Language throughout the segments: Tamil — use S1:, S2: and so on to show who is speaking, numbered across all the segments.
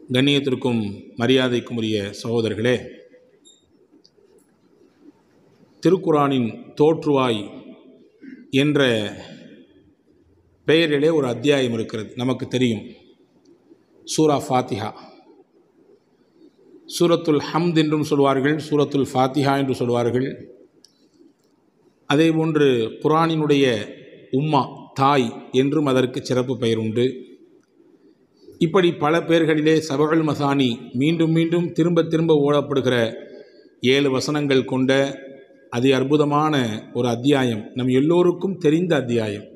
S1: கண்ணியத்திற்கும் மரியாதைக்கும் உரிய சகோதரர்களே, திருக்குரானின் தோற்றுவாய் என்ற பெயரிலே ஒரு அத்தியாயம் இருக்கிறது. நமக்கு தெரியும், சூரா ஃபாத்திஹா. சூரத்துல் ஹம்த் என்றும் சொல்வார்கள், சூரத்துல் ஃபாத்திஹா என்று சொல்வார்கள். அதேபோன்று குரானினுடைய உம்மா, தாய் என்றும் அதற்கு சிறப்பு பெயர் உண்டு. இப்படி பல பெயர்களிலே சபகுல் மசானி, மீண்டும் மீண்டும் திரும்ப திரும்ப ஓடப்படுகிற 7 வசனங்கள் கொண்ட அதி அற்புதமான ஒரு அத்தியாயம், நம் எல்லோருக்கும் தெரிந்த அத்தியாயம்.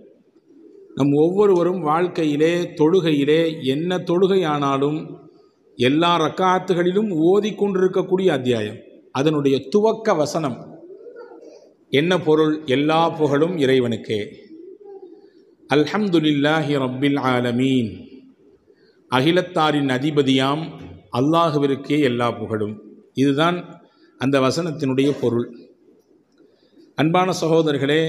S1: நம் ஒவ்வொருவரும் வாழ்க்கையிலே, தொழுகையிலே, என்ன தொழுகை ஆனாலும் எல்லா ரக்காத்துகளிலும் ஓதிக்கொண்டிருக்கக்கூடிய அத்தியாயம். அதனுடைய துவக்க வசனம் என்ன பொருள்? எல்லா புகழும் இறைவனுக்கே. அல்ஹம்துலில்லாஹி ரப்பில் ஆலமீன், அகிலத்தாரின் அதிபதியாம் அல்லாஹுவிற்கே எல்லா புகழும். இதுதான் அந்த வசனத்தினுடைய பொருள். அன்பான சகோதரர்களே,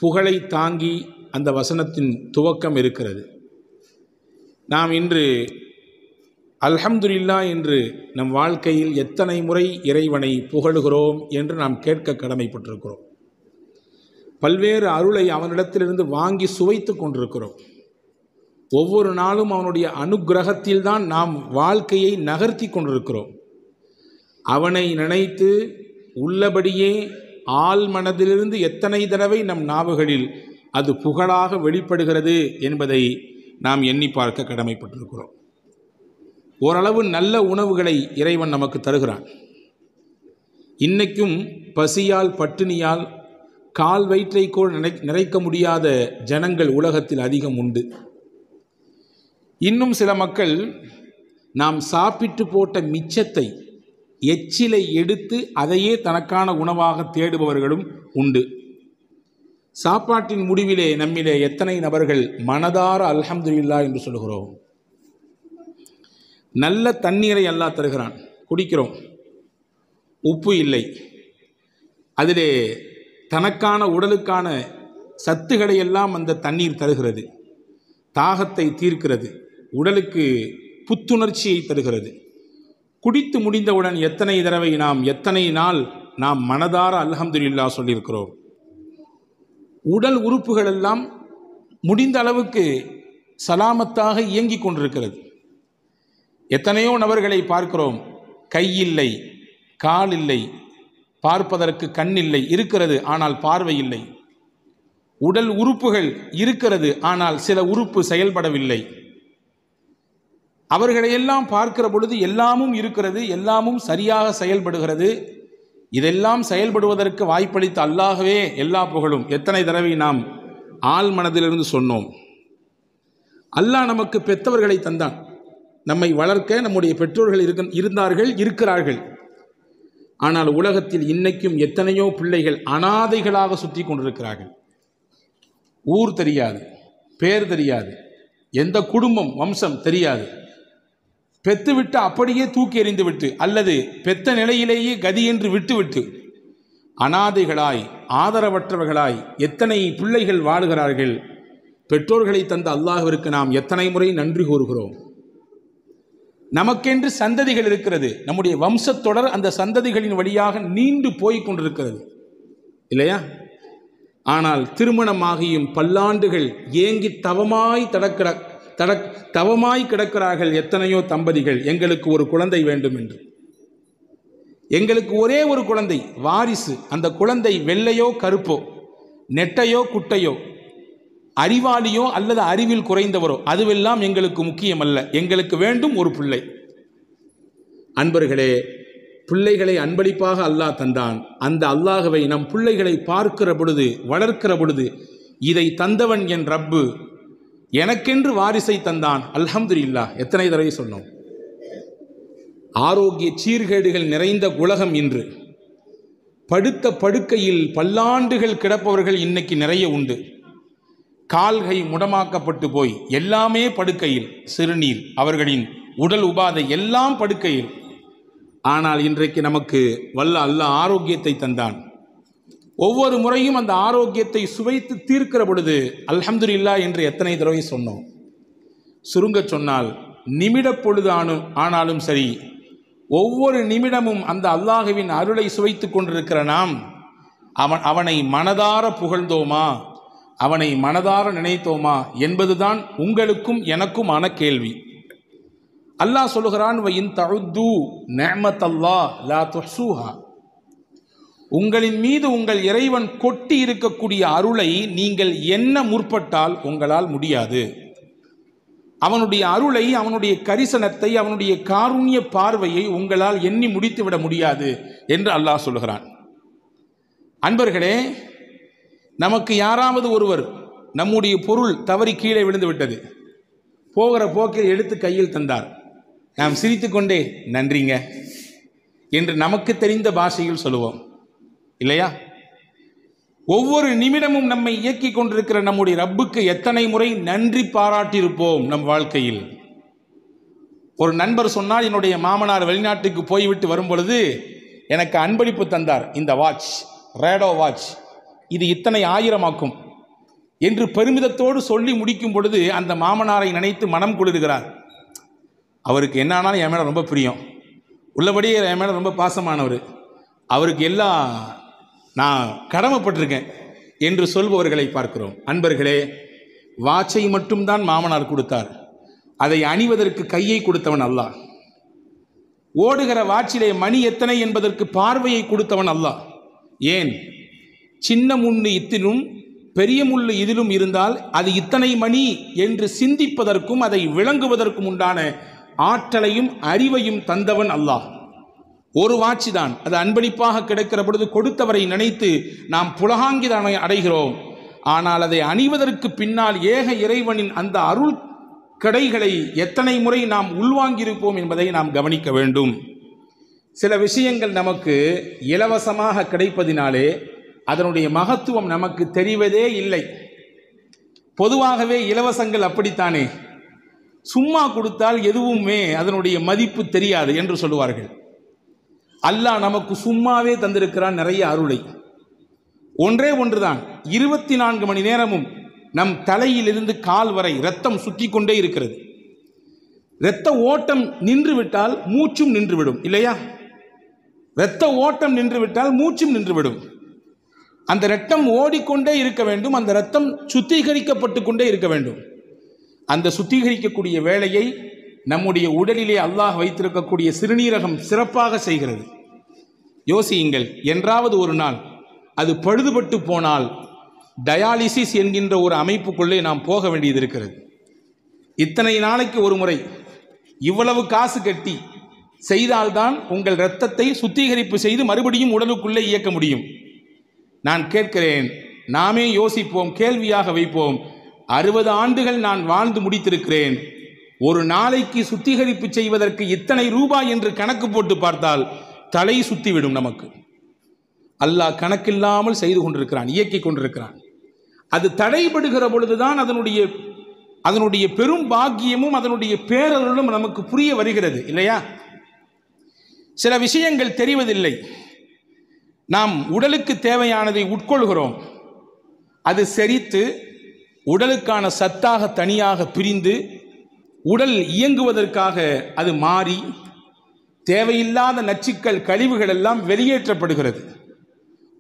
S1: புகழை தாங்கி அந்த வசனத்தின் துவக்கம் இருக்கிறது. நாம் இன்று அல்ஹம்துலில்லாஹ் என்று நம் வாழ்க்கையில் எத்தனை முறை இறைவனை புகழுகிறோம் என்று நாம் கேட்க கடமைப்பட்டிருக்கிறோம். பல்வேறு அருளை அவனிடத்திலிருந்து வாங்கி சுவைத்து கொண்டிருக்கிறோம். ஒவ்வொரு நாளும் அவனுடைய அனுக்கிரகத்தில்தான் நாம் வாழ்க்கையை நகர்த்தி கொண்டிருக்கிறோம். அவனை நினைத்து உள்ளபடியே ஆள் மனதிலிருந்து எத்தனை தடவை நம் நாவுகளில் அது புகழாக வெளிப்படுகிறது என்பதை நாம் எண்ணி பார்க்க கடமைப்பட்டிருக்கிறோம். ஓரளவு நல்ல உணவுகளை இறைவன் நமக்கு தருகிறான். இன்னைக்கும் பசியால் பட்டினியால் கால் வயிற்றைக்கோள் நிறைக்க முடியாத ஜனங்கள் உலகத்தில் அதிகம் உண்டு. இன்னும் சில மக்கள் நாம் சாப்பிட்டு போட்ட மிச்சத்தை, எச்சிலை எடுத்து அதையே தனக்கான உணவாக தேடுபவர்களும் உண்டு. சாப்பாட்டின் முடிவிலே நம்மிலே எத்தனை நபர்கள் மனதார அல்ஹம்துலில்லாஹ் என்று சொல்கிறோம்? நல்ல தண்ணீரை அல்லாஹ் தருகிறான், குடிக்கிறோம். உப்பு இல்லை, அதிலே தனக்கான உடலுக்கான சத்துக்களை எல்லாம் அந்த தண்ணீர் தருகிறது. தாகத்தை தீர்க்கிறது, உடலுக்கு புத்துணர்ச்சியை தருகிறது. குடித்து முடிந்தவுடன் எத்தனை தடவை எத்தனை நாள் நாம் மனதார அல்ஹம்துலில்லாஹ் சொல்லியிருக்கிறோம்? உடல் உறுப்புகள் எல்லாம் முடிந்த அளவுக்கு சலாமத்தாக இயங்கிக் கொண்டிருக்கிறது. எத்தனையோ நபர்களை பார்க்கிறோம், கை இல்லை, கால் இல்லை, பார்ப்பதற்கு கண் இல்லை, இருக்கிறது ஆனால் பார்வை இல்லை. உடல் உறுப்புகள் இருக்கிறது ஆனால் சில உறுப்பு செயல்படவில்லை. அவர்களையெல்லாம் பார்க்கிற பொழுது எல்லாமும் இருக்கிறது, எல்லாமும் சரியாக செயல்படுகிறது. இதெல்லாம் செயல்படுவதற்கு வாய்ப்பளித்த அல்லாஹ்வே எல்லா புகழும். எத்தனை தடவை நாம் ஆள் மனதிலிருந்து சொன்னோம்? அல்லாஹ் நமக்கு பெற்றவர்களை தந்தான், நம்மை வளர்க்க நம்முடைய பெற்றோர்கள் இருந்தார்கள், இருக்கிறார்கள். ஆனால் உலகத்தில் இன்னைக்கும் எத்தனையோ பிள்ளைகள் அனாதைகளாக சுற்றி கொண்டிருக்கிறார்கள். ஊர் தெரியாது, பேர் தெரியாது, எந்த குடும்பம் வம்சம் தெரியாது. பெத்துவிட்டு அப்படியே தூக்கி எறிந்து விட்டு, அல்லது பெத்த நிலையிலேயே கதி என்று விட்டுவிட்டு அனாதைகளாய், ஆதரவற்றவர்களாய் எத்தனை பிள்ளைகள் வாழுகிறார்கள். பெற்றோர்களை தந்த அல்லாஹ்விற்கு நாம் எத்தனை முறை நன்றி கூறுகிறோம்? நமக்கென்று சந்ததிகள் இருக்கிறது, நம்முடைய வம்சத்தொடர் அந்த சந்ததிகளின் வழியாக நீண்டு போய் கொண்டிருக்கிறது, இல்லையா? ஆனால் திருமணமாகியும் பல்லாண்டுகள் ஏங்கி தவமாய் கிடக்கிறார்கள் எத்தனையோ தம்பதிகள். எங்களுக்கு ஒரு குழந்தை வேண்டும் என்று, எங்களுக்கு ஒரே ஒரு குழந்தை வாரிசு. அந்த குழந்தை வெள்ளையோ கருப்போ, நெட்டையோ குட்டையோ, அறிவாளியோ அல்லது அறிவில் குறைந்தவரோ, அதுவெல்லாம் எங்களுக்கு முக்கியமல்ல. எங்களுக்கு வேண்டும் ஒரு பிள்ளை. அன்பர்களே, பிள்ளைகளை அன்பளிப்பாக அல்லாஹ் தந்தான். அந்த அல்லாஹ்வை நம் பிள்ளைகளை பார்க்கிற பொழுது, வளர்க்கிற பொழுது, இதை தந்தவன் என் ரப்பு, எனக்கென்று வாரிசை தந்தான், அல்ஹம்துலில்லாஹ் எத்தனை தடவை சொன்னோம்? ஆரோக்கிய சீர்கேடுகள் நிறைந்த உலகம் இன்று. படுத்த படுக்கையில் பல்லாண்டுகள் கிடப்பவர்கள் இன்னைக்கு நிறைய உண்டு. கால்கை முடமாக்கப்பட்டு போய் எல்லாமே படுக்கையில், சிறுநீர், அவர்களின் உடல் உபாதை எல்லாம் படுக்கையில். ஆனால் இன்றைக்கு நமக்கு வல்ல அல்லாஹ் ஆரோக்கியத்தை தந்தான். ஒவ்வொரு முறையும் அந்த ஆரோக்கியத்தை சுவைத்து தீர்க்கிற பொழுது அல்ஹம்துலில்லாஹ் என்று எத்தனை தடவை சொன்னோம்? சுருங்க சொன்னால் நிமிட பொழுது ஆனாலும் சரி, ஒவ்வொரு நிமிடமும் அந்த அல்லாஹுவின் அருளை சுவைத்து கொண்டிருக்கிற நாம் அவனை மனதார புகழ்ந்தோமா, அவனை மனதார நினைத்தோமா என்பதுதான் உங்களுக்கும் எனக்குமான கேள்வி. அல்லாஹ் சொல்லுகிறான், வஇன் தஉது நிஅமத்தல்லாஹ் லா துஹ்ஸூஹா, உங்களின் மீது உங்கள் இறைவன் கொட்டி இருக்கக்கூடிய அருளை நீங்கள் எண்ண முற்பட்டால் உங்களால் முடியாது. அவனுடைய அருளை, அவனுடைய கரிசனத்தை, அவனுடைய காருண்ய பார்வையை உங்களால் எண்ணி முடித்துவிட முடியாது என்று அல்லாஹ் சொல்லுகிறான். அன்பர்களே, நமக்கு யாராவது ஒருவர் நம்முடைய பொருள் தவறி கீழே விழுந்து விட்டது, போகிற போக்கில் எடுத்து கையில் தந்தார், நாம் சிரித்துக்கொண்டே நன்றிங்க என்று நமக்கு தெரிந்த பாஷையில் சொல்லுவோம் இல்லையா? ஒவ்வொரு நிமிடமும் நம்மை இயக்கிக் கொண்டிருக்கிற நம்முடைய ரப்புக்கு எத்தனை முறை நன்றி பாராட்டியிருப்போம் நம் வாழ்க்கையில். ஒரு நண்பர் சொன்னால், என்னுடைய மாமனார் வெளிநாட்டுக்கு போய்விட்டு வரும் பொழுது எனக்கு அன்பளிப்பு தந்தார், இந்த வாட்ச், ரேடோ வாட்ச், இது இத்தனை ஆயிரமாக்கும் என்று பெருமிதத்தோடு சொல்லி முடிக்கும் பொழுது அந்த மாமனாரை நினைத்து மனம் குளிர்கிறார். அவருக்கு என்ன ஆனாலும் என் மேலே ரொம்ப பிரியம், உள்ளபடியே என் மேலே ரொம்ப பாசமானவர், அவருக்கு எல்லாம் நான் கடமைப்பட்டிருக்கேன் என்று சொல்பவர்களை பார்க்கிறோம். அன்பர்களே, வாட்சை மட்டும்தான் மாமனார் கொடுத்தார், அதை அணிவதற்கு கையை கொடுத்தவன் அல்லாஹ். ஓடுகிற வாட்சிலே மணி எத்தனை என்பதற்கு பார்வையை கொடுத்தவன் அல்லாஹ். ஏன், சின்ன முள்ளு இத்திலும் பெரிய முள்ளு இதிலும் இருந்தால் அது இத்தனை மணி என்று சிந்திப்பதற்கும் அதை விளங்குவதற்கும் உண்டான ஆற்றலையும் அறிவையும் தந்தவன் அல்லாஹ். ஒரு வாட்சி தான், அது அன்பளிப்பாக கிடைக்கிற பொழுது கொடுத்தவரை நினைத்து நாம் புலகாங்கிதனை அடைகிறோம். ஆனால் அதை அணிவதற்கு பின்னால் ஏக இறைவனின் அந்த அருள் கடைகளை எத்தனை முறை நாம் உள்வாங்கியிருப்போம் என்பதை நாம் கவனிக்க வேண்டும். சில விஷயங்கள் நமக்கு இலவசமாக கிடைப்பதினாலே அதனுடைய மகத்துவம் நமக்கு தெரிவதே இல்லை. பொதுவாகவே இலவசங்கள் அப்படித்தானே, சும்மா கொடுத்தால் எதுவுமே அதனுடைய மதிப்பு தெரியாது என்று சொல்லுவார்கள். அல்லாஹ் நமக்கு சும்மாவே தந்திருக்கிறான் நிறைய அருளை. ஒன்றே ஒன்றுதான், 24 மணி நேரமும் நம் தலையிலிருந்து கால் வரை இரத்தம் சுற்றி கொண்டே இருக்கிறது. இரத்த ஓட்டம் நின்றுவிட்டால் மூச்சும் நின்றுவிடும் இல்லையா? இரத்த ஓட்டம் நின்றுவிட்டால் மூச்சும் நின்றுவிடும். அந்த இரத்தம் ஓடிக்கொண்டே இருக்க வேண்டும், அந்த இரத்தம் சுத்திகரிக்கப்பட்டு கொண்டே இருக்க வேண்டும். அந்த சுத்திகரிக்கக்கூடிய வேலையை நம்முடைய உடலிலே அல்லாஹ் வைத்திருக்கக்கூடிய சிறுநீரகம் சிறப்பாக செய்கிறது. யோசியுங்கள், என்றாவது ஒரு நாள் அது பழுதுபட்டு போனால் டயாலிசிஸ் என்கின்ற ஒரு அமைப்புக்குள்ளே நாம் போக வேண்டியது இருக்கிறது. இத்தனை நாளைக்கு ஒரு முறை இவ்வளவு காசு கட்டி செய்தால்தான் உங்கள் இரத்தத்தை சுத்திகரிப்பு செய்து மறுபடியும் உடலுக்குள்ளே இயக்க முடியும். நான் கேட்கிறேன், நாமே யோசிப்போம், கேள்வியாக வைப்போம். 60 ஆண்டுகள் நான் வாழ்ந்து முடித்திருக்கிறேன், ஒரு நாளைக்கு சுத்திகரிப்பு செய்வதற்கு இத்தனை ரூபாய் என்று கணக்கு போட்டு பார்த்தால் தலை சுத்திவிடும் நமக்கு. அல்லாஹ் கணக்கில்லாமல் செய்து கொண்டிருக்கிறான், இயக்கிக் கொண்டிருக்கிறான். அது தடைபடுகிற பொழுதுதான் அதனுடைய பெரும் பாக்கியமும் அதனுடைய பேரருளும் நமக்கு புரிய வருகிறது இல்லையா? சில விஷயங்கள் தெரிவதில்லை. நாம் உடலுக்கு தேவையானதை உட்கொள்கிறோம், அது செரித்து உடலுக்கான சத்தாக தனியாக பிரிந்து உடல் இயங்குவதற்காக அது மாறி தேவையில்லாத நச்சுக்கள் கழிவுகள் எல்லாம் வெளியேற்றப்படுகிறது.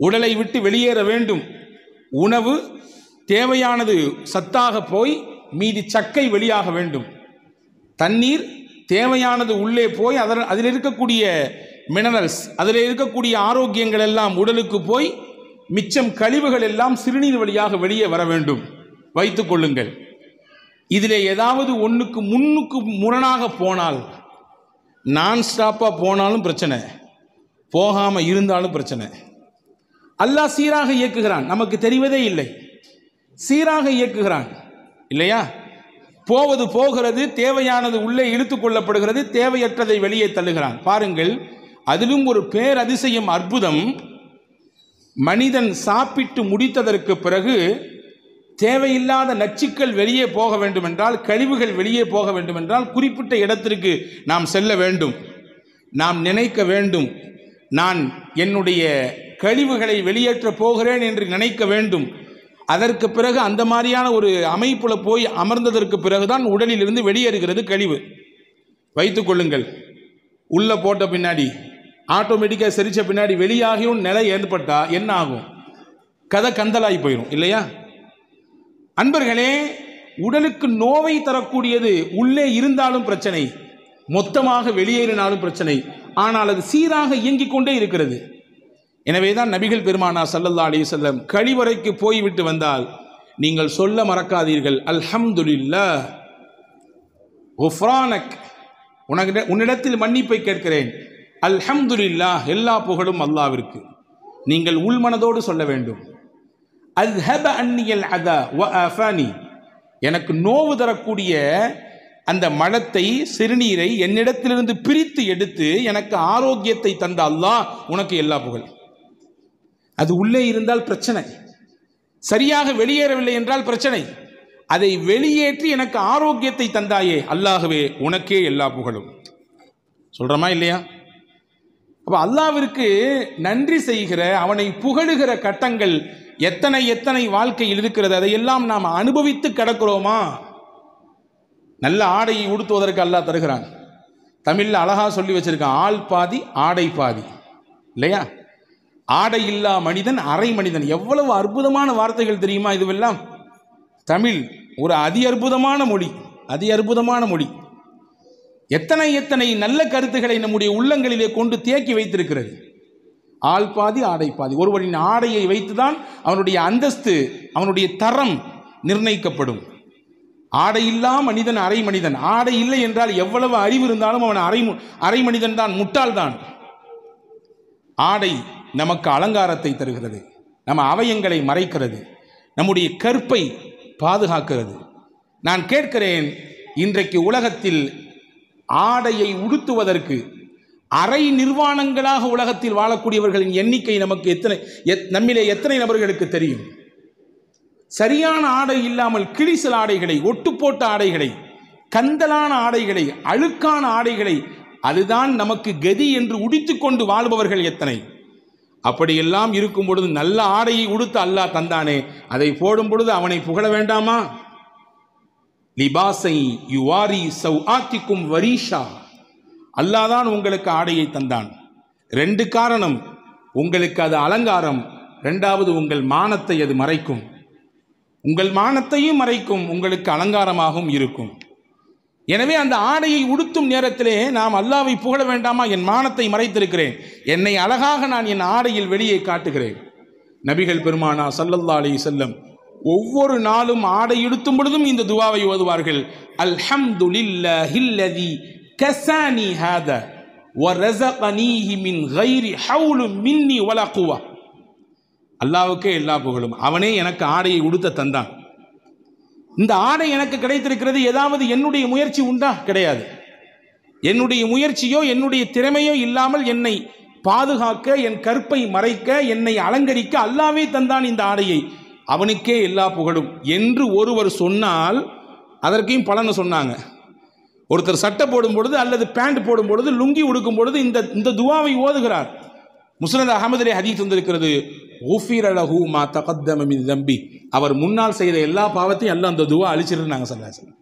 S1: உடலை விட்டு வெளியேற வேண்டும். உணவு தேவையானது சத்தாக போய் மீதி சக்கை வெளியாக வேண்டும். தண்ணீர் தேவையானது உள்ளே போய் அதில் இருக்கக்கூடிய மினரல்ஸ், அதில் இருக்கக்கூடிய ஆரோக்கியங்கள் எல்லாம் உடலுக்கு போய் மிச்சம் கழிவுகள் எல்லாம் சிறுநீர் வழியாக வெளியே வர வேண்டும். வைத்துக் கொள்ளுங்கள், இதில் ஏதாவது ஒன்றுக்கு முன்னுக்கு முரணாக போனால், நான் ஸ்டாப்பாக போனாலும் பிரச்சனை, போகாமல் இருந்தாலும் பிரச்சனை. அல்லாஹ் சீராக இயக்குகிறான், நமக்கு தெரிவதே இல்லை. சீராக இயக்குகிறான் இல்லையா? போவது போகிறது, தேவையானது உள்ளே இழுத்து கொள்ளப்படுகிறது, தேவையற்றதை வெளியே தள்ளுகிறான். பாருங்கள், அதிலும் ஒரு பேரதிசயம், அற்புதம். மனிதன் சாப்பிட்டு முடித்ததற்கு பிறகு தேவையில்லாத நச்சுக்கள் வெளியே போக வேண்டும் என்றால், கழிவுகள் வெளியே போக வேண்டும் என்றால், குறிப்பிட்ட இடத்திற்கு நாம் செல்ல வேண்டும். நாம் நினைக்க வேண்டும், நான் என்னுடைய கழிவுகளை வெளியேற்றப் போகிறேன் என்று நினைக்க வேண்டும். அதற்கு பிறகு அந்த மாதிரியான ஒரு அமைப்புல போய் அமர்ந்ததற்கு பிறகுதான் உடலிலிருந்து வெளியேறுகிறது கழிவு. வைத்துக் கொள்ளுங்கள். உள்ள போட்ட பின்னாடி ஆட்டோமேட்டிக்காக செரிச்ச பின்னாடி வெளியாகியும் நிலை ஏற்பட்டா என்ன ஆகும்? கதை கந்தலாகி போயிடும் இல்லையா? அன்பர்களே, உடலுக்கு நோவை தரக்கூடியது உள்ளே இருந்தாலும் பிரச்சனை, மொத்தமாக வெளியேறினாலும் பிரச்சனை. ஆனால் அது சீராக இயங்கிக் கொண்டே இருக்கிறது. எனவேதான் நபிகள் பெருமானார் ஸல்லல்லாஹு அலைஹி வஸல்லம் கழிவறைக்கு போய்விட்டு வந்தால் நீங்கள் சொல்ல மறக்காதீர்கள், அல்ஹம்துலில்லாஹ் குஃப்ரானக், உன்னிடத்தில் மன்னிப்பை கேட்கிறேன், அல்ஹம்துலில்லாஹ், எல்லா புகழும் அல்லாஹ்விற்கு. நீங்கள் உள்மனதோடு சொல்ல வேண்டும். அஸ்ஹப அன்னியல் அதா வ ஆஃபானி, எனக்கு நோவு தரக்கூடிய அந்த மலத்தை சிறுநீரை என்னிடத்திலிருந்து பிரித்து எடுத்து எனக்கு ஆரோக்கியத்தை தந்த அல்லாஹ் உனக்கு எல்லா புகழ். அது உள்ளே இருந்தால் பிரச்சனை, சரியாக வெளியேறவில்லை என்றால் பிரச்சனை. அதை வெளியேற்றி எனக்கு ஆரோக்கியத்தை தந்தாயே அல்லாஹ்வே உனக்கே எல்லா புகழும். சொல்றோமா இல்லையா? அப்ப அல்லாஹ்விற்கு நன்றி செய்கிற, அவனை புகழுகிற கட்டங்கள் எத்தனை எத்தனை வாழ்க்கையில் இருக்கிறது. அதையெல்லாம் நாம் அனுபவித்து கிடக்கிறோமா? நல்ல ஆடையை உடுத்துவதற்கு அல்லாஹ் தருகிறான். தமிழில் அழகா சொல்லி வச்சிருக்கான், ஆள் பாதி ஆடை பாதி, இல்லையா? ஆடை இல்லா மனிதன் அரை மனிதன். எவ்வளவு அற்புதமான வார்த்தைகள் தெரியுமா? இதுவெல்லாம் தமிழ் ஒரு அதி அற்புதமான மொழி, அதி அற்புதமான மொழி. எத்தனை எத்தனை நல்ல கருத்துக்களை நம்முடைய உள்ளங்களிலே கொண்டு தேக்கி வைத்திருக்கிறது. ஆள் பாதி ஆடை பாதி. ஒருவரின் ஆடையை வைத்துதான் அவனுடைய அந்தஸ்து, அவனுடைய தரம் நிர்ணயிக்கப்படும். ஆடை இல்லா மனிதன் அரை மனிதன். ஆடை இல்லை என்றால் எவ்வளவு அறிவு இருந்தாலும் அவன் அரை மனிதன் தான், முட்டாள் தான். ஆடை நமக்கு அலங்காரத்தை தருகிறது, நம்ம அவயங்களை மறைக்கிறது, நம்முடைய கற்பை பாதுகாக்கிறது. நான் கேட்கிறேன், இன்றைக்கு உலகத்தில் ஆடையை உடுத்துவதற்கு அரை நிர்வாணங்களாக உலகத்தில் வாழக்கூடியவர்களின் எண்ணிக்கை நமக்கு நம்மிலே எத்தனை நபர்களுக்கு தெரியும்? சரியான ஆடை இல்லாமல் கிழிசல் ஆடைகளை, ஒட்டு போட்ட ஆடைகளை, கந்தலான ஆடைகளை, அழுக்கான ஆடைகளை, அதுதான் நமக்கு கதி என்று உடித்துக் கொண்டு வாழ்பவர்கள் எத்தனை? அப்படியெல்லாம் இருக்கும் பொழுது நல்ல ஆடையை உடுத்த அல்லாஹ் தந்தானே, அதை போடும் பொழுது அவனை புகழ வேண்டாமா? லிபாசை யுவாரி சௌஆத்திக்கும் வரீஷா, அல்லாஹ் தான் உங்களுக்கு ஆடையை தந்தான். 2 காரணம், உங்களுக்கு அது அலங்காரம், 2வது உங்கள் மானத்தை அது மறைக்கும். உங்கள் மானத்தையும் மறைக்கும், உங்களுக்கு அலங்காரமாகவும் இருக்கும். எனவே அந்த ஆடையை உடுத்தும் நேரத்திலே நாம் அல்லாஹ்வை புகழ வேண்டாமா? என் மானத்தை மறைத்திருக்கிறேன், என்னை அழகாக நான் என் ஆடையில் வெளியே காட்டுகிறேன். நபிகள் பெருமானார் ஸல்லல்லாஹு அலைஹி வஸல்லம் ஒவ்வொரு நாளும் ஆடை உடுத்தும் பொழுதும் இந்த துஆவை ஓதுவார்கள். அல்ஹம்துலில்லாஹில்லதி கஸானி ஹாதா வ ரஸகனீஹி மின் கைரி ஹவுலின் மின்னி வலா குவா. அல்லாஹ்வுக்கே எல்லா புகழும், அவனே எனக்கு ஆடையை உடுத்த தந்தான். இந்த ஆடை எனக்கு கிடைத்திருக்கிறது, ஏதாவது என்னுடைய முயற்சி உண்டா? கிடையாது. என்னுடைய முயற்சியோ என்னுடைய திறமையோ இல்லாமல் என்னை பாதுகாக்க, என் கற்பை மறைக்க, என்னை அலங்கரிக்க அல்லாஹ்வே தந்தான் இந்த ஆடையை, அவனுக்கே எல்லா புகழும் என்று ஒருவர் சொன்னால் அதற்கையும் பலனை சொன்னாங்க. ஒருத்தர் சட்டை போடும் பொழுது அல்லது பேண்ட் போடும் பொழுது, லுங்கி உடுக்கும் பொழுது இந்த துஆவை ஓதுகிறார். முஸ்னத் அஹமதிலே ஹதீஸ் வந்திருக்கிறது, குஃபிர லஹு மா தகத்தம மின் தம்பி, அவர் முன்னால் செய்த எல்லா பாவத்தையும் அல்லாஹ் அந்த துஆ அழிச்சிருந்தாங்க ஸல்லல்லாஹு அலைஹி வஸல்லம்.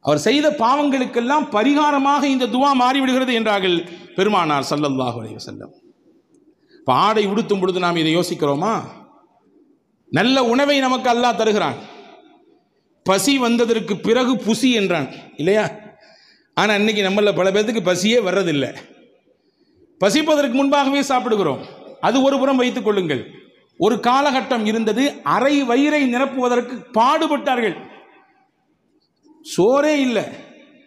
S1: அவர் செய்த பாவங்களுக்கெல்லாம் பரிகாரமாக இந்த துஆ மாறிவிடுகிறது என்றார்கள் பெருமானார் ஸல்லல்லாஹு அலைஹி வஸல்லம். இப்போ ஆடை உடுத்தும் பொழுது நாம் இதை யோசிக்கிறோமா? நல்ல உணவை நமக்கு அல்லாஹ் தருகிறான். பசி வந்ததற்கு பிறகு புசி என்றான், இல்லையா? ஆனால் இன்னைக்கு நம்மள பல பேருக்கு பசியே வர்றதில்லை. பசிப்பதற்கு முன்பாகவே சாப்பிடுகிறோம். அது ஒரு புறம் வைத்துக் கொள்ளுங்கள். ஒரு காலகட்டம் இருந்தது, அரை வயிறை நிரப்புவதற்கு பாடுபட்டார்கள். சோறே இல்லை.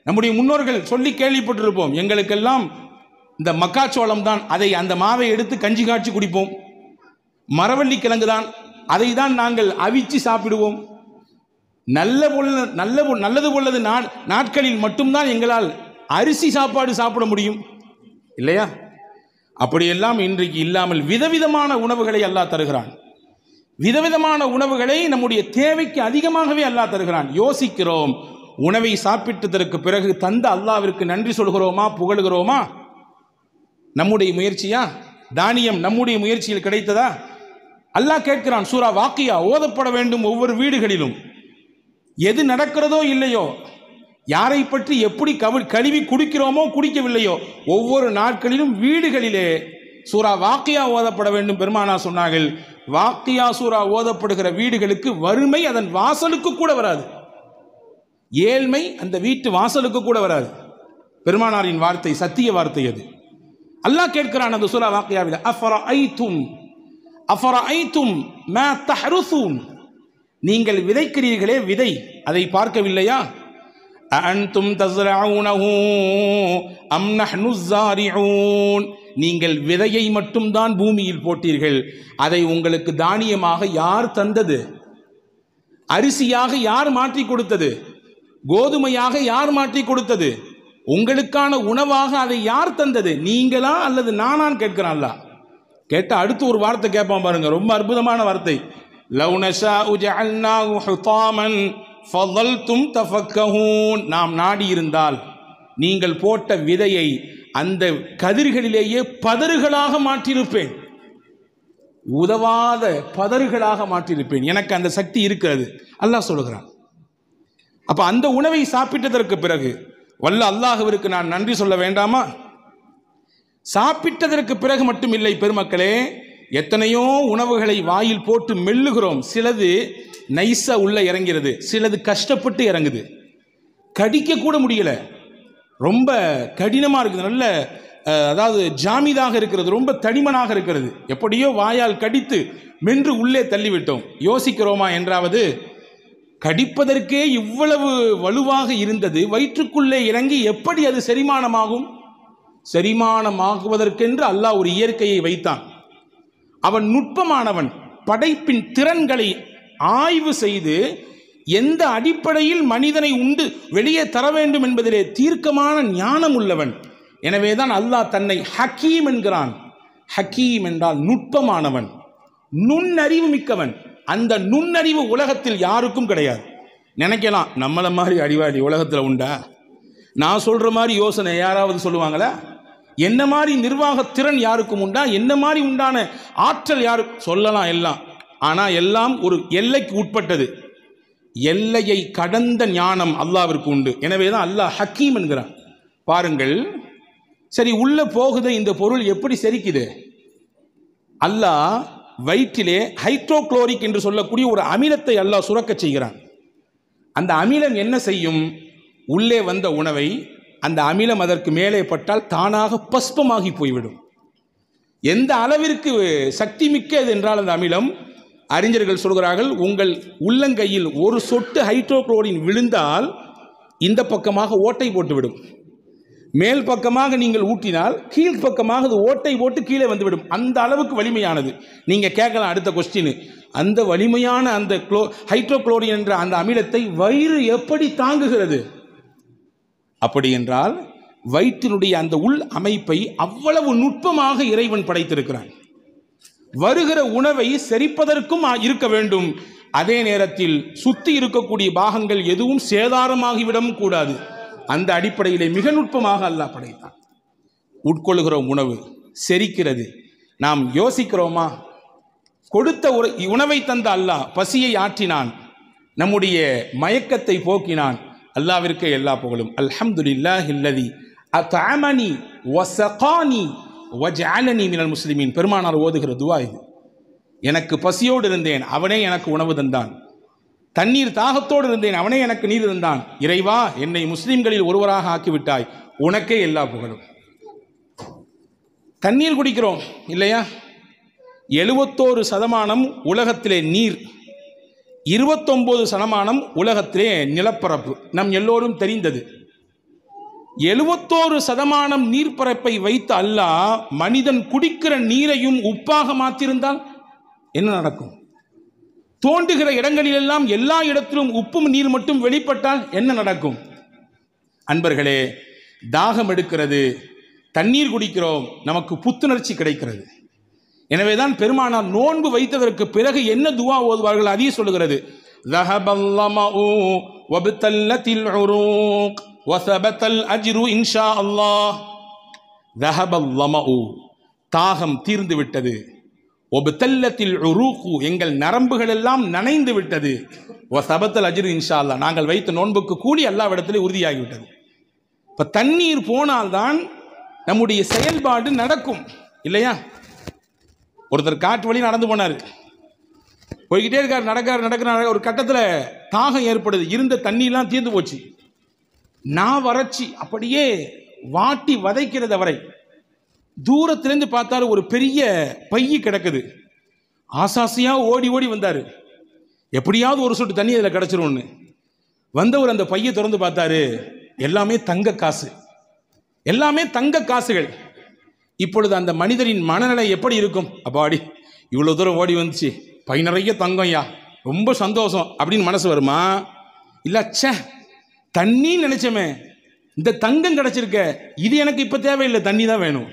S1: நம்முடைய முன்னோர்கள் சொல்லி கேள்விப்பட்டிருப்போம், எங்களுக்கெல்லாம் இந்த மக்காச்சோளம் தான், அந்த மாவை எடுத்து கஞ்சி காய்ச்சி குடிப்போம். மரவள்ளி கிழங்கு தான், அதை தான் நாங்கள் அவிச்சு சாப்பிடுவோம். நல்லது போல்லது நாட்களில் மட்டும்தான் எங்களால் அரிசி சாப்பாடு சாப்பிட முடியும், இல்லையா? அப்படியெல்லாம் இன்றைக்கு இல்லாமல் விதவிதமான உணவுகளை அல்லாஹ் தருகிறான். விதவிதமான உணவுகளை நம்முடைய தேவைக்கு அதிகமாகவே அல்லாஹ் தருகிறான். யோசிக்கிறோம், உணவை சாப்பிட்டதற்கு பிறகு தந்த அல்லாஹ்விற்கு நன்றி சொல்கிறோமா, புகழுகிறோமா? நம்முடைய முயற்சியா? தானியம் நம்முடைய முயற்சியில் கிடைத்ததா? அல்லாஹ் கேட்கிறான், சூரா வாக்கியா ஓதப்பட வேண்டும் ஒவ்வொரு வீடுகளிலும். எது நடக்கிறதோ இல்லையோ, யாரை பற்றி எப்படி கழுவி குடிக்கிறோமோ குடிக்கவில்லையோ ஒவ்வொரு நாட்களிலும் வீடுகளிலே சூரா வாக்கியா ஓதப்பட வேண்டும். பெருமானா சொன்னார்கள், வாக்கியா சூரா ஓதப்படுகிற வீடுகளுக்கு வறுமை அதன் வாசலுக்கு கூட வராது, ஏழ்மை அந்த வீட்டு வாசலுக்கு கூட வராது. பெருமானாரின் வார்த்தை, சத்திய வார்த்தை அது. அல்லாஹ் கேட்கிறான் அந்த சூரா வாக்கியாவில், அஃபரஐதும் மா தஹ்ருஸூன், நீங்கள் விதைக்கிறீர்களே விதை, அதை பார்க்கவில்லையா? அஅன்தும் தஸ்ரஊனஹு அம் நஹ்னு ஸாரிஊன், நீங்கள் விதையை மட்டும்தான் பூமியில் போட்டீர்கள், அதை உங்களுக்கு தானியமாக யார் தந்தது? அரிசியாக யார் மாற்றி கொடுத்தது? கோதுமையாக யார் மாற்றி கொடுத்தது? உங்களுக்கான உணவாக அதை யார் தந்தது? நீங்களா அல்லது நானான்னு கேட்கிறான் அல்லாஹ். கேட்ட அடுத்து ஒரு வார்த்தை கேட்பான் பாருங்க, ரொம்ப அற்புதமான வார்த்தை. லவ் நஷாஉ ஜஅல்னாஹு ஹுதாமன் ஃபதல்தும் தஃபக்கஹூன், நாம் நாடி இருந்தால் நீங்கள் போட்ட விதையை அந்த கதிர்களிலேயே பதறுகளாக மாற்றியிருப்பேன், உதவாத பதறுகளாக மாற்றியிருப்பேன், எனக்கு அந்த சக்தி இருக்கிறது அல்லாஹ் சொல்லுகிறான். அப்ப அந்த உணவை சாப்பிட்டதற்கு பிறகு வல்ல அல்லாஹ்விற்கு நான் நன்றி சொல்ல வேண்டாமா? சாப்பிட்டதற்கு பிறகு மட்டும் இல்லை பெருமக்களே, எத்தனையோ உணவுகளை வாயில் போட்டு மெல்லுகிறோம். சிலது நைஸா உள்ள இறங்கிறது, சிலது கஷ்டப்பட்டு இறங்குது, கடிக்க கூட முடியல, ரொம்ப கடினமா இருக்குது, நல்ல அதாவது ஜாமீதாக இருக்கிறது, ரொம்ப தடிமனாக இருக்கிறது. எப்படியோ வாயால் கடித்து மென்று உள்ளே தள்ளிவிட்டோம். யோசிக்கிறோமா என்றாவது? கடிப்பதற்கே இவ்வளவு வலுவாக இருந்தது, வயிற்றுக்குள்ளே இறங்கி எப்படி அது செரிமானமாகும்? செரிமானமாகுவதற்கென்று அல்லாஹ் ஒரு இயற்கையை வைத்தான். அவன் நுட்பமானவன், படைப்பின் திறன்களை ஆய்வு செய்து எந்த அடிப்படையில் மனிதனை உண்டு வெளியே தர வேண்டும் என்பதிலே தீர்க்கமான ஞானம் உள்ளவன். எனவேதான் அல்லாஹ் தன்னை ஹக்கீம் என்கிறான். ஹக்கீம் என்றால் நுட்பமானவன், நுண்ணறிவு மிக்கவன். அந்த நுண்ணறிவு உலகத்தில் யாருக்கும் கிடையாது. நினைக்கலாம், நம்மள மாதிரி அறிவாளி உலகத்தில் உண்டா? நான் சொல்ற மாதிரி யோசனை யாராவது சொல்லுவாங்களா? என்ன மாதிரி நிர்வாக திறன் யாருக்கும் உண்டா? என்ன மாதிரி உண்டான ஆற்றல் யாரு சொல்லலாம் எல்லாம். ஆனால் எல்லாம் ஒரு எல்லைக்கு உட்பட்டது. எல்லையை கடந்த ஞானம் அல்லாஹ்விற்கு உண்டு. எனவே தான் அல்லாஹ் ஹக்கீம் என்கிறான். பாருங்கள், சரி உள்ள போகுது இந்த பொருள் எப்படி செரிக்குது? அல்லாஹ் வயிற்றிலே ஹைட்ரோக்ளோரிக் என்று சொல்லக்கூடிய ஒரு அமிலத்தை அல்லாஹ் சுரக்க செய்கிறான். அந்த அமிலம் என்ன செய்யும்? உள்ளே வந்த உணவை அந்த அமிலம் அதற்கு மேலே பட்டால் தானாக பஸ்பமாகி போய்விடும். எந்த அளவிற்கு சக்தி மிக்கது என்றால் அந்த அமிலம், அறிஞர்கள் சொல்கிறார்கள், உங்கள் உள்ளங்கையில் ஒரு சொட்டு ஹைட்ரோக்ளோரின் விழுந்தால் இந்த பக்கமாக ஓட்டை போட்டுவிடும். மேல் பக்கமாக நீங்கள் ஊட்டினால் கீழ் பக்கமாக அது ஓட்டை போட்டு கீழே வந்துவிடும். அந்த அளவுக்கு வலிமையானது. நீங்கள் கேட்கலாம் அடுத்த கொஸ்டின், அந்த வலிமையான அந்த ஹைட்ரோக்ளோரின் என்ற அந்த அமிலத்தை வயிறு எப்படி தாங்குகிறது? அப்படி என்றால் வயிற்றினுடைய அந்த உள் அமைப்பை அவ்வளவு நுட்பமாக இறைவன் படைத்திருக்கிறான். வருகிற உணவை செரிப்பதற்கும் இருக்க வேண்டும். அதே நேரத்தில் சுத்தி இருக்கக்கூடிய பாகங்கள் எதுவும் சேதாரமாகிவிடவும் கூடாது. அந்த அடிப்படையிலே மிக நுட்பமாக அல்லாஹ் படைத்தான். உட்கொள்ளுகிற உணவு செரிக்கிறது. நாம் யோசிக்கிறோமா? கொடுத்த உணவை தந்த அல்லாஹ் பசியை ஆற்றினான், நம்முடைய மயக்கத்தை போக்கினான். அல்லாஹ்விற்கு எல்லா புகழும். அல்ஹம்துலில்லாஹில்லதி அத்அமனி வஸகானி வஜஅலனி மினல் முஸ்லிமீன். பெருமானார் ஓதுகிற துஆ இது. எனக்கு பசியோடு இருந்தேன், அவனே எனக்கு உணவு தந்தான். தண்ணீர் தாகத்தோடு இருந்தேன், அவனே எனக்கு நீர் தந்தான். இறைவா, என்னை முஸ்லிம்களில் ஒருவராக ஆக்கிவிட்டாய், உனக்கே எல்லா புகழும். தண்ணீர் குடிக்கிறோம் இல்லையா? 71% உலகத்திலே நீர், 29% உலகத்திலே நிலப்பரப்பு. நம் எல்லோரும் தெரிந்தது. 71% நீர்ப்பரப்பை வைத்து அல்லாஹ் மனிதன் குடிக்கிற நீரையும் உப்பாக மாற்றிருந்தால் என்ன நடக்கும்? தோண்டுகிற இடங்களிலெல்லாம் எல்லா இடத்திலும் உப்பும் நீர் மட்டும் வெளிப்பட்டால் என்ன நடக்கும்? அன்பர்களே, தாகம் எடுக்கிறது, தண்ணீர் குடிக்கிறோம், நமக்கு புத்துணர்ச்சி கிடைக்கிறது. எனவேதான் பெருமானார் நோன்பு வைத்ததற்கு பிறகு என்ன துஆ ஓதுவார்கள்? அதையே சொல்லுகிறது. ذهبالظمأ وابتلت العروق وثبت الأجر إن شاء الله. ذهبالظمأ, தாகம் தீர்ந்து விட்டது. ஒபத்தல்லத்தில் உரூகு, எங்கள் நரம்புகள் எல்லாம் நனைந்து விட்டது. சபத்தல் அஜ்ரு இன்ஷா அல்லாஹ், நாங்கள் வைத்த நோன்புக்கு கூலி அல்லாஹ்விடத்திலே உறுதியாகிவிட்டது. இப்போ தண்ணீர் போனால்தான் நம்முடைய செயல்பாடு நடக்கும் இல்லையா? ஒருத்தர் காட்டு வழி நடந்து போனார், போய்கிட்டே இருக்கார், நடக்கிற ஒரு கட்டத்தில் தாகம் ஏற்படுது, இருந்த தண்ணியெல்லாம் தீர்ந்து போச்சு, நான் வறட்சி அப்படியே வாட்டி வதைக்கிறத வரை. தூரத்திலேருந்து பார்த்தாரு, ஒரு பெரிய பைய கிடக்குது. ஆசாசியாக ஓடி ஓடி வந்தார், எப்படியாவது ஒரு சொட்டு தண்ணி அதில் கிடச்சிரும்னு. வந்தவர் அந்த பையை திறந்து பார்த்தாரு, எல்லாமே தங்க காசு, எல்லாமே தங்க காசுகள். இப்பொழுது அந்த மனிதரின் மனநிலை எப்படி இருக்கும்? அப்பாடி இவ்வளோ தூரம் ஓடி வந்துச்சு, பை நிறைய தங்கம்யா, ரொம்ப சந்தோஷம் அப்படின்னு மனசு வருமா? இல்லை, ச்சே தண்ணி நினைச்சமே, இந்த தங்கம் கிடைச்சிருக்க, இது எனக்கு இப்போ தேவையில்லை, தண்ணி தான் வேணும்,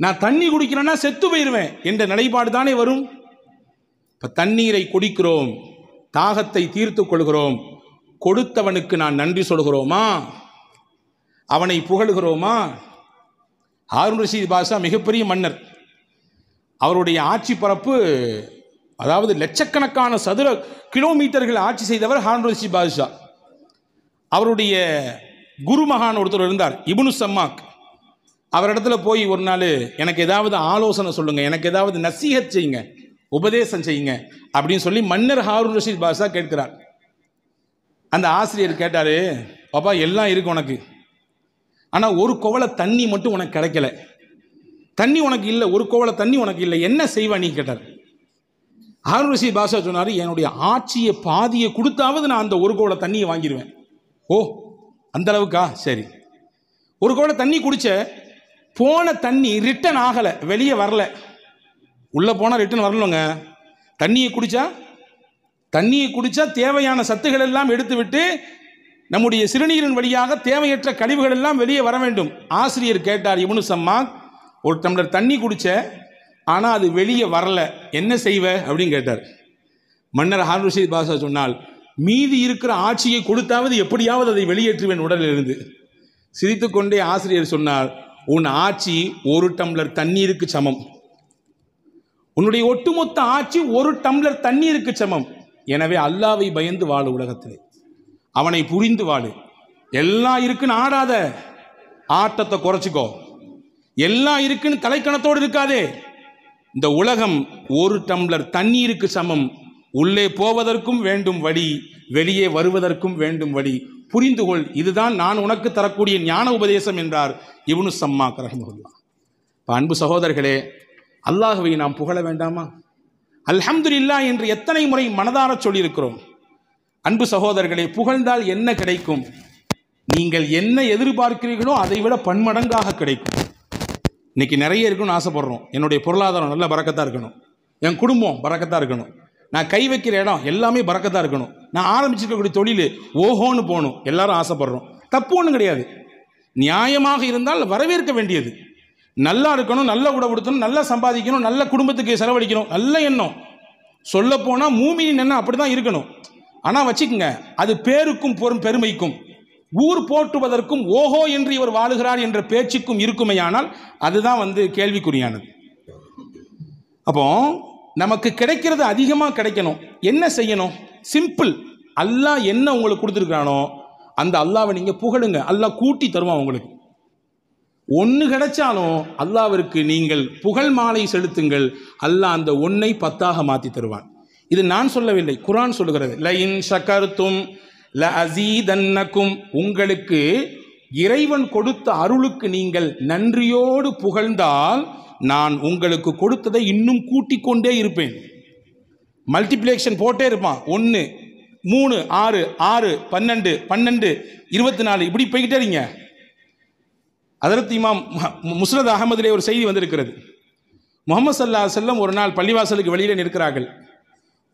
S1: நான் தண்ணி குடிக்கிறேன்னா செத்து போயிடுவேன் என்ற நிலைப்பாடு தானே வரும். இப்போ தண்ணீரை குடிக்கிறோம், தாகத்தை தீர்த்து கொள்கிறோம், கொடுத்தவனுக்கு நான் நன்றி சொல்கிறோமா? அவனை புகழ்கிறோமா? ஹாரூன் ரஷீத் பாஷா மிகப்பெரிய மன்னர். அவருடைய ஆட்சி பரப்பு, அதாவது லட்சக்கணக்கான சதுர கிலோமீட்டர்கள் ஆட்சி செய்தவர் ஹாரூன் ரஷீத் பாஷா. அவருடைய குருமகான் ஒருத்தர் இருந்தார், இப்னு சம்மாக். அவரிடத்துல போய் ஒரு நாள், எனக்கு ஏதாவது ஆலோசனை சொல்லுங்க, எனக்கு ஏதாவது நசீஹத் செய்யுங்க, உபதேசம் செய்யுங்க அப்படின்னு சொல்லி மன்னர் ஹாரூன் ரஷீத் பாஷா கேட்கிறார். அந்த ஆசிரியர் கேட்டார், பாப்பா எல்லாம் இருக்கு உனக்கு, ஆனால் ஒரு குவளை தண்ணி மட்டும் உனக்கு கிடைக்கல, தண்ணி உனக்கு இல்லை, ஒரு குவளை தண்ணி உனக்கு இல்லை, என்ன செய்வா நீ கேட்டார். ஹாரூன் ரஷீத் பாஷா சொன்னார், என்னுடைய ஆட்சியை பாதியை கொடுத்தாவது நான் அந்த ஒரு குவளை தண்ணியை வாங்கிடுவேன். ஓ அந்த அளவுக்கா? சரி. ஒரு குவளை தண்ணி குடிச்ச, போன தண்ணி ரிட்டன் ஆகலை, வெளியே வரல. உள்ளே போனால் ரிட்டன் வரலங்க. தண்ணியை குடித்தா தேவையான சத்துக்கள் எல்லாம் எடுத்து விட்டு நம்முடைய சிறுநீரின் வழியாக தேவையற்ற கழிவுகள் எல்லாம் வெளியே வர வேண்டும். ஆசிரியர் கேட்டார், இப்னு சம்மாக், ஒரு டம்ளர் தண்ணி குடிச்ச, ஆனால் அது வெளியே வரல, என்ன செய்வ அப்படின்னு கேட்டார். மன்னர் ஹாரூன் ரஷீத் பாஷா சொன்னால், மீதி இருக்கிற ஆட்சியை கொடுத்தாவது எப்படியாவது அதை வெளியேற்றுவேன் உடலில் இருந்து. சிரித்துக்கொண்டே ஆசிரியர் சொன்னார், உன் ஆட்சி ஒரு டம்ளர் தண்ணீருக்கு சமம், உன்னுடைய ஒட்டுமொத்த ஆட்சி ஒரு டம்ளர் தண்ணீருக்கு சமம். எனவே அல்லாவை பயந்து வாழு, உலகத்திலே அவனை புரிந்து வாழு. எல்லாம் இருக்குன்னு ஆடாத, ஆட்டத்தை குறைச்சிக்கோ. எல்லாம் இருக்குன்னு தலைக்கணத்தோடு இருக்காதே. இந்த உலகம் ஒரு டம்ளர் தண்ணீருக்கு சமம். உள்ளே போவதற்கும் வேண்டும் வழி, வெளியே வருவதற்கும் வேண்டும் வழி. புரிந்து கொள், இதுதான் நான் உனக்கு தரக்கூடிய ஞான உபதேசம் என்றார் இப்னு சம்மாக் ரஹ்மத்துல்லாஹ். அன்பு சகோதரர்களே, அல்லாஹ்வை நாம் புகழ வேண்டாமா? அல்ஹம்துலில்லாஹ் என்று எத்தனை முறை மனதார சொல்லியிருக்கிறோம். அன்பு சகோதரர்களே, புகழ்ந்தால் என்ன கிடைக்கும்? நீங்கள் என்ன எதிர்பார்க்கிறீர்களோ அதை விட பன்மடங்காக கிடைக்கும். இன்னைக்கு நிறைய இருக்குன்னு ஆசைப்படுறோம். என்னுடைய பொருளாதாரம் நல்ல பரக்கத்தாக இருக்கணும், என் குடும்பம் பரக்கத்தாக இருக்கணும், நான் கை வைக்கிற இடம் எல்லாமே பரக்கத்தாக இருக்கணும், நான் ஆரம்பிச்சிருக்கக்கூடிய தொழில் ஓஹோன்னு போகணும், எல்லாரும் ஆசைப்படுறோம். தப்பு ஒன்றும் கிடையாது. நியாயமாக இருந்தால் வரவேற்க வேண்டியது. நல்லா இருக்கணும், நல்ல உடை உடுத்தணும், நல்லா சம்பாதிக்கணும், நல்ல குடும்பத்துக்கு செலவழிக்கணும், நல்ல எண்ணம். சொல்லப்போனால் மூமியின் எண்ணம் அப்படி தான் இருக்கணும். ஆனால் வச்சுக்கோங்க, அது பேருக்கும் பெருமைக்கும், ஊர் போற்றுவதற்கும் ஓஹோ என்று இவர் வாழுகிறார் என்ற பேச்சுக்கும் இருக்குமையானால் அதுதான் கேள்விக்குறியானது. அப்போ நமக்கு கிடைக்கிறது அதிகமாக கிடைக்கணும். என்ன செய்யணும்? சிம்பிள். அல்லாஹ் என்ன உங்களுக்கு கொடுத்துருக்கானோ அந்த அல்லாவை நீங்கள் புகழுங்க, அல்லாஹ் கூட்டி தருவான் உங்களுக்கு. ஒன்று கிடைச்சாலும் அல்லாவிற்கு நீங்கள் புகழ் மாலை செலுத்துங்கள், அல்லாஹ் அந்த ஒன்றை 10ஆக மாற்றி தருவான். இது நான் சொல்லவில்லை, குர்ஆன் சொல்லுகிறது. லஇன் ஷகர்தும் லஅஸீதன்னகும், உங்களுக்கு இறைவன் கொடுத்த அருளுக்கு நீங்கள் நன்றியோடு புகழ்ந்தால் நான் உங்களுக்கு கொடுத்ததை இன்னும் கூட்டிக் கொண்டே இருப்பேன். மல்டிப்ளிகேஷன் போட்டே இருப்பான். 1 3 6 6 12 12 24 இப்படி போய்கிட்டே இருங்க. ஹஜ்ரத் இமாம் முஸ்னத் அஹமதிலே ஒரு செய்தி வந்திருக்கிறது. முஹம்மது ஸல்லல்லாஹு அலைஹி வஸல்லம் ஒரு நாள் பள்ளிவாசலுக்கு வெளியில் நிற்கிறார்கள்.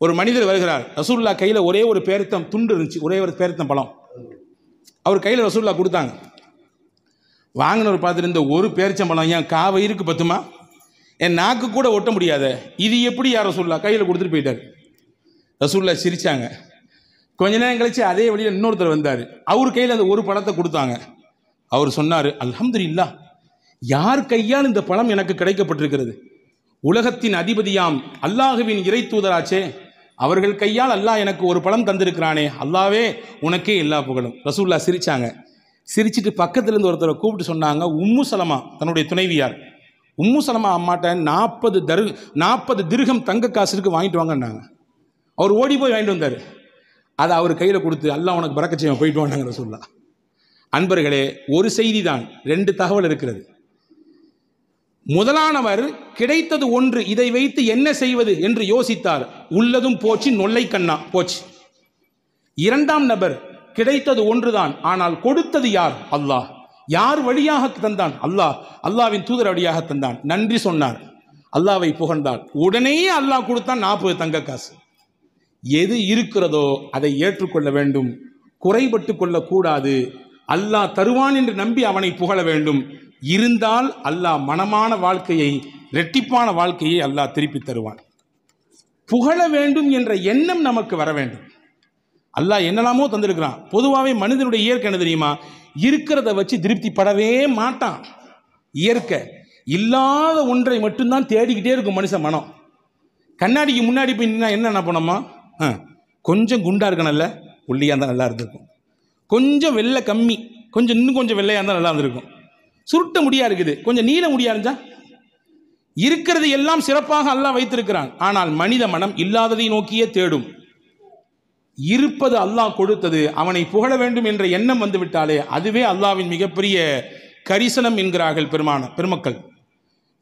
S1: ஒரு மனிதர் வருகிறார். ரசூலுல்லாஹ் கையில் ஒரே ஒரு பேரித்தம் துண்டு இருந்துச்சு, ஒரே ஒரு பேரித்தம் பழம். அவர் கையில் ரசூலுல்லாஹ் கொடுத்தாங்க. வாங்கினவர் பார்த்துட்டு, இந்த ஒரு பேரிச்சம்பழம் ஏன் காவயிருக்கு பத்துமா, என் நாக்கு கூட ஒட்ட முடியாத, இது எப்படி யார் ரசூலுல்லாஹ் கையில் கொடுத்துட்டு போயிட்டார். ரசூலுல்லாஹ் சிரித்தாங்க. கொஞ்ச நேரம் கழிச்சு அதே வழியில் இன்னொருத்தர் வந்தார். அவர் கையில் அந்த ஒரு பழத்தை கொடுத்தாங்க. அவர் சொன்னார், அல்ஹம்துலில்லாஹ், யார் கையால் இந்த பழம் எனக்கு கிடைக்கப்பட்டிருக்கிறது. உலகத்தின் அதிபதியாம் அல்லாஹுவின் இறை தூதராச்சே, அவர்கள் கையால் அல்லாஹ் எனக்கு ஒரு பழம் தந்திருக்கிறானே, அல்லாவே உனக்கே எல்லா புகழும். ரசூல்லா சிரிச்சாங்க. சிரிச்சிட்டு பக்கத்துலேருந்து ஒருத்தரை கூப்பிட்டு சொன்னாங்க, உம்மு சலமா தன்னுடைய துணைவியார், உம்மு சலமா அம்மாட்ட 40 திர்ஹம் தங்க காசுக்கு வாங்கிட்டு வாங்கன்னாங்க. அவர் ஓடி போய் வாங்கிட்டு வந்தார். அதை அவர் கையில் கொடுத்து அல்லாஹ் உனக்கு பறக்கச் செய்வான், போயிட்டு வாங்க ரசூல்லா. அன்பர்களே, ஒரு செய்தி தான், 2 தகவல் இருக்கிறது. முதலானவர் கிடைத்தது ஒன்று, இதை வைத்து என்ன செய்வது என்று யோசித்தார். உள்ளதும் போச்சு, நொல்லை கண்ணா போச்சு. 2ஆம் நபர் கிடைத்தது ஒன்றுதான், ஆனால் கொடுத்தது யார்? அல்லாஹ். யார் வழியாக தந்தான்? அல்லாஹ். அல்லாஹ்வின் தூதர் வழியாக தந்தான். நன்றி சொன்னார், அல்லாஹ்வை புகழ்ந்தார். உடனே அல்லாஹ் கொடுத்தான் 40 தங்க காசு. எது இருக்கிறதோ அதை ஏற்றுக்கொள்ள வேண்டும், குறைபட்டு கொள்ளக்கூடாது. அல்லாஹ் தருவான் என்று நம்பி அவனை புகழ வேண்டும். இருந்தால் அல்லாஹ் மனமான வாழ்க்கையை, இரட்டிப்பான வாழ்க்கையை அல்லாஹ் திருப்பி தருவான். புகழ வேண்டும் என்ற எண்ணம் நமக்கு வர வேண்டும். அல்லாஹ் என்னெல்லாமோ தந்திருக்கிறான். பொதுவாகவே மனிதனுடைய இயற்கை என்ன தெரியுமா? இருக்கிறத வச்சு திருப்திப்படவே மாட்டான். இயற்கை இல்லாத ஒன்றை மட்டும்தான் தேடிக்கிட்டே இருக்கும் மனுஷன் மனம். கண்ணாடிக்கு முன்னாடி போய் நின்னா என்ன பண்ணோமா? கொஞ்சம் குண்டா இருக்கணும்ல, ஒல்லியாக இருந்தால் நல்லா இருந்திருக்கும். கொஞ்சம் வெள்ளை கம்மி, கொஞ்சம் இன்னும் கொஞ்சம் வெள்ளையாக இருந்தால் நல்லா இருந்திருக்கும். சுருட்ட முடியா இருக்குது, கொஞ்சம் நீள முடியா இருந்தா. இருக்கிறது எல்லாம் சிறப்பாக அல்லாஹ் வைத்திருக்கிறான். ஆனால் மனித மனம் இல்லாததை நோக்கியே தேடும். இருப்பது அல்லாஹ் கொடுத்தது, அவனை புகழ வேண்டும் என்ற எண்ணம் வந்துவிட்டாலே அதுவே அல்லாஹ்வின் மிகப்பெரிய கரிசனம் என்கிறார்கள் பெருமக்கள்.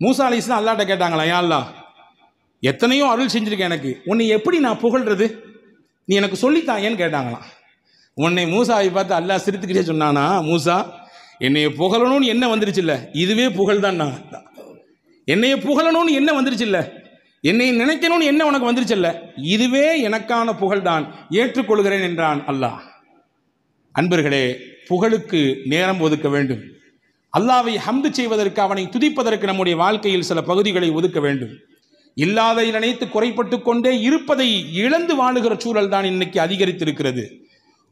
S1: மூசா அலைஹிஸ்ஸலாம் அல்லாஹ்ட்ட கேட்டாங்களா, யா அல்லாஹ், எத்தனையோ அருள் செஞ்சிருக்கேன், எனக்கு உன்னை எப்படி நான் புகழ்றது, நீ எனக்கு சொல்லித்தாயேன்னு கேட்டாங்களாம். உன்னை மூசாவை பார்த்து அல்லாஹ் சிரித்துக்கிட்டே சொன்னானா, மூசா என்னைய புகழணும்னு என்ன வந்துருச்சு இல்லை, இதுவே புகழ் தான். என்னைய புகழணும்னு என்ன வந்துருச்சு இல்லை, என்னை நினைக்கணும்னு என்ன உனக்கு வந்துருச்சல்ல, இதுவே எனக்கான புகழ்தான், ஏற்றுக்கொள்கிறேன் என்றான் அல்லாஹ். அன்பர்களே, புகழுக்கு நேரம் ஒதுக்க வேண்டும். அல்லாஹ்வை ஹம்து செய்வதற்கு, அவனை துதிப்பதற்கு நம்முடைய வாழ்க்கையில் சில பகுதிகளை ஒதுக்க வேண்டும். இல்லாதை நினைத்து குறைப்பட்டு கொண்டே இருப்பதை இழந்து வாழுகிற சூழல் தான் இன்னைக்கு அதிகரித்திருக்கிறது.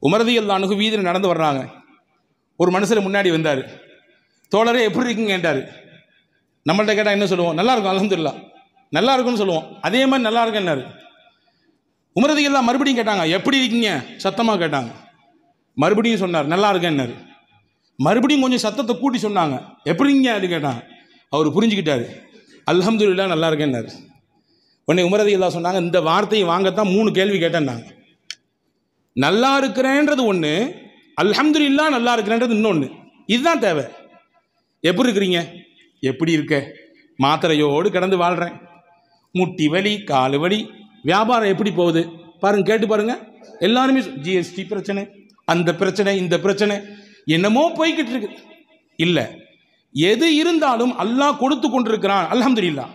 S1: உமர் ரலியல்லாஹு அன்ஹு வீதியில் நடந்து வர்றாங்க. ஒரு மனுஷர் முன்னாடி வந்தார். தோழரே எப்படி இருக்குங்க கேட்டார். நம்மள்ட்ட கேட்டால் என்ன சொல்லுவோம்? நல்லா இருக்கும், அல்ஹம்துலில்லாஹ், நல்லா இருக்குன்னு சொல்லுவோம். அதே மாதிரி நல்லா இருக்குன்னாரு. உமர் ரலியல்லாஹு மறுபடியும் கேட்டாங்க, எப்படி இருக்கீங்க சத்தமாக கேட்டாங்க. மறுபடியும் சொன்னார், நல்லா இருக்கேன்னாரு. மறுபடியும் கொஞ்சம் சத்தத்தை கூட்டி சொன்னாங்க, எப்படிங்க அது கேட்டாங்க. அவர் புரிஞ்சுக்கிட்டாரு, அல்ஹம்துலில்லாஹ் நல்லா இருக்கேன்னாரு. உடனே உமர் ரலியல்லாஹு சொன்னாங்க, இந்த வார்த்தையை வாங்கத்தான் 3 கேள்வி கேட்டேன்னாங்க. நல்லா இருக்கிறேன்றது ஒன்று, அல்ஹம்துலில்லாஹ் நல்லா இருக்கிறேன்றது இன்னொன்று. இதுதான் தேவை. எப்படி இருக்கிறீங்க? எப்படி இருக்க? மாத்திரையோடு கிடந்து வாழ்கிறேன், முட்டி வலி, காலு வலி, வியாபாரம் எப்படி போகுது பாருங்க, கேட்டு பாருங்க. எல்லாருமே ஜிஎஸ்டி பிரச்சனை, அந்த பிரச்சனை, இந்த பிரச்சனை, என்னமோ போய்கிட்டு இருக்கு. இல்லை, எது இருந்தாலும் அல்லாஹ் கொடுத்து கொண்டிருக்கிறான், அல்ஹம்துலில்லாஹ்.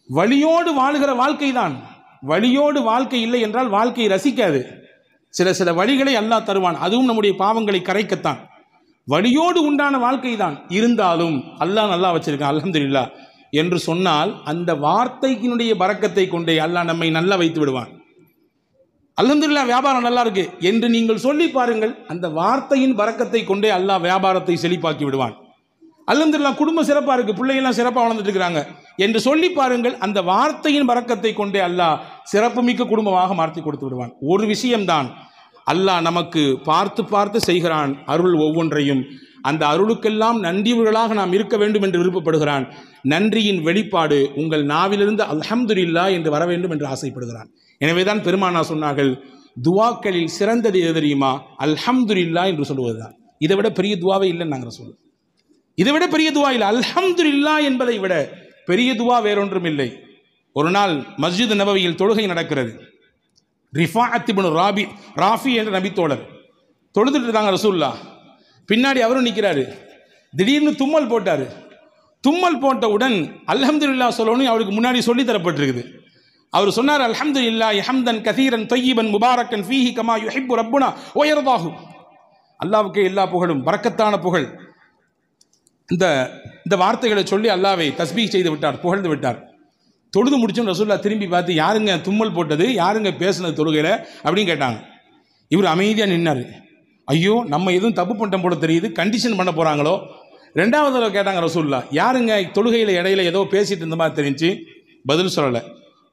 S1: வலியோடு வாழுகிற வாழ்க்கை தான். வலியோடு வாழ்க்கை இல்லை என்றால் வாழ்க்கையை ரசிக்காது. சில வழிகளை அல்லாஹ் தருவான், அதுவும் நம்முடைய பாவங்களை கரைக்கத்தான். வலியோடு உண்டான வாழ்க்கை தான். இருந்தாலும் அல்லாஹ் நல்லா வச்சிருக்கான், அல்ஹம்துலில்லாஹ் என்று சொன்னால் அந்த வார்த்தையினுடைய பரக்கத்தை கொண்டே அல்லாஹ் நம்மை நல்லா வைத்து விடுவான். அல்ஹம்துலில்லாஹ் வியாபாரம் நல்லா இருக்கு என்று நீங்கள் சொல்லி பாருங்கள், அந்த வார்த்தையின் பரக்கத்தை கொண்டே அல்லாஹ் வியாபாரத்தை செழிப்பாக்கி விடுவான். அல்ஹம்துலில்லாஹ் குடும்பம் சிறப்பாக இருக்கு, பிள்ளைகள்லாம் சிறப்பாக வளர்ந்துட்டு இருக்கிறாங்க என்று சொல்லி பாருங்கள், அந்த வார்த்தையின் பரக்கத்தை கொண்டே அல்லாஹ் சிறப்புமிக்க குடும்பமாக மாற்றி கொடுத்து விடுவான். ஒரு விஷயம்தான், அல்லாஹ் நமக்கு பார்த்து பார்த்து செய்கிறான் அருள் ஒவ்வொன்றையும். அந்த அருளுக்கெல்லாம் நன்றியுள்ளவர்களாக நாம் இருக்க வேண்டும் என்று விருப்பப்படுகிறான். நன்றியின் வெளிப்பாடு உங்கள் நாவிலிருந்து அல்ஹம்துலில்லாஹ் என்று வர வேண்டும் என்று ஆசைப்படுகிறான். எனவேதான் பெருமானார் சொன்னார்கள், துவாக்களில் சிறந்தது எது தெரியுமா? அல்ஹம்துலில்லாஹ் என்று சொல்லுவதுதான். இதை விட பெரிய துவாவே இல்லைன்னு நாங்கள் சொல்லுவோம். இதை விட பெரிய துவா இல்லை. அல்ஹம்துலில்லாஹ் என்பதை விட பெரிய துவா வேறொன்றும் இல்லை. ஒரு நாள் மஸ்ஜித் நபவியில் தொழுகை நடக்கிறது. ரிஃபாஅத் இப்னு ராஃபி என்ற நபித்தோழர் தொழுதுட்டு இருக்காங்க ரசூலுல்லாஹ். பின்னாடி அவரும் நிற்கிறாரு. திடீர்னு தும்மல் போட்டார். தும்மல் போட்டவுடன் அல்ஹம்துலில்லாஹ் சொல்லணும் அவருக்கு முன்னாடி சொல்லி தரப்பட்டிருக்குது. அவர் சொன்னார், அல்ஹம்துலில்லாஹ் ஹம்தன் கதீரன் தய்யிபன் முபாரக்கன் ஃபீஹி கமா யுஹிப்பு ரப்புனா வ யர்தாஹு. அல்லாஹ்வுக்கே எல்லா புகழும், பரக்கத்தான புகழ். இந்த வார்த்தைகளை சொல்லி அல்லாஹ்வை தஸ்பீஹ் செய்து விட்டார், புகழ்ந்து விட்டார். தொழுது முடிச்சோம் ரசூலுல்லாஹ் திரும்பி பார்த்து, யாருங்க தும்மல் போட்டது, யாருங்க பேசுனது தொழுகையில் அப்படின்னு கேட்டாங்க. இவர் அமைதியாக நின்னார். ஐயோ, நம்ம எதுவும் தப்பு பண்ணிட்டோம் போல தெரியுது, கண்டிஷன் பண்ண போகிறாங்களோ, ரெண்டாவது தடவை கேட்டாங்க ரசூலுல்லாஹ், யாருங்க தொழுகையில் இடையில ஏதோ பேசிட்டு இருந்த மாதிரி தெரிஞ்சு, பதில் சொல்லலை.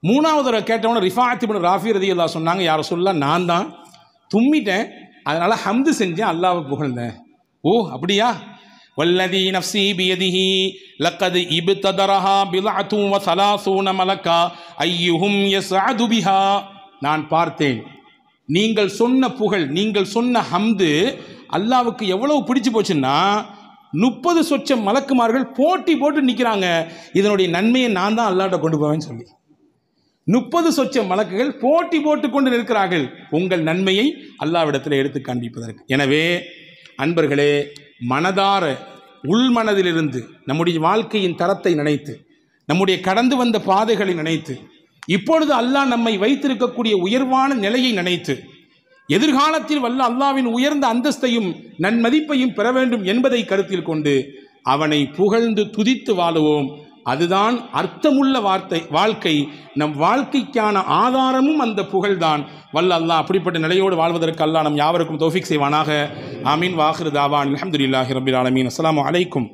S1: மூணாவது தடவை கேட்டவன ரிஃபாஅத் இப்னு ராஃபி ரலியல்லாஹு சொன்னாங்க, யா ரசூலுல்லாஹ் நான் தான் தும்மிட்டேன், அதனால ஹம்து செஞ்சேன், அல்லாஹ்வை புகழ்ந்தேன். ஓ அப்படியா? வல்லதி நஃப்ஸி பியதிஹி லக்கத் இப்ததரஹா பில்அத்து வ ஸலாஸூன மலக்கா அய்யுஹும் யஸ்அது பிஹா. நான் பார்த்தேன், நீங்கள் சொன்ன புகழ், நீங்கள் சொன்ன ஹம்து அல்லாஹ்வுக்கு எவ்வளவு பிடிச்சு போச்சுன்னா 30 சொச்சம் மலக்குமார்கள் போட்டி போட்டு நிற்கிறாங்க, இதனுடைய நன்மையை நான் தான் அல்லாஹ்ட்ட கொண்டு போவேன்னு சொல்லி. 30 சொச்சம் மலக்குகள் போட்டி போட்டு கொண்டு நிற்கிறார்கள் உங்கள் நன்மையை அல்லாஹ்விடத்தில் எடுத்து காண்பிப்பதற்கு. எனவே அன்பர்களே, மனதார உள்மனதிலிருந்து நம்முடைய வாழ்க்கையின் தரத்தை நினைத்து, நம்முடைய கடந்து வந்த பாதைகளை நினைத்து, இப்பொழுது அல்லாஹ் நம்மை வைத்திருக்கக்கூடிய உயர்வான நிலையை நினைத்து, எதிர்காலத்தில் வல்ல அல்லாஹ்வின் உயர்ந்த அந்தஸ்தையும் நன்மதிப்பையும் பெற வேண்டும் என்பதை கருத்தில் கொண்டு அவனை புகழ்ந்து துதித்து வாழுவோம். அதுதான் அர்த்தமுள்ள வாழ்க்கை. நம் வாழ்க்கைக்கான ஆதாரமும் அந்த புகழ்தான். வல்ல அல்லாஹ் அப்படிப்பட்ட நிலையோடு வாழ்வதற்கு அல்லாஹ் நம் யாவருக்கும் தௌஃபீக் செய்வானாக. ஆமீன். வாஹிரு தாவான் அல்ஹம்துலில்லாஹி ரப்பில் ஆலமீன். அஸ்ஸலாமு அலைக்கும்.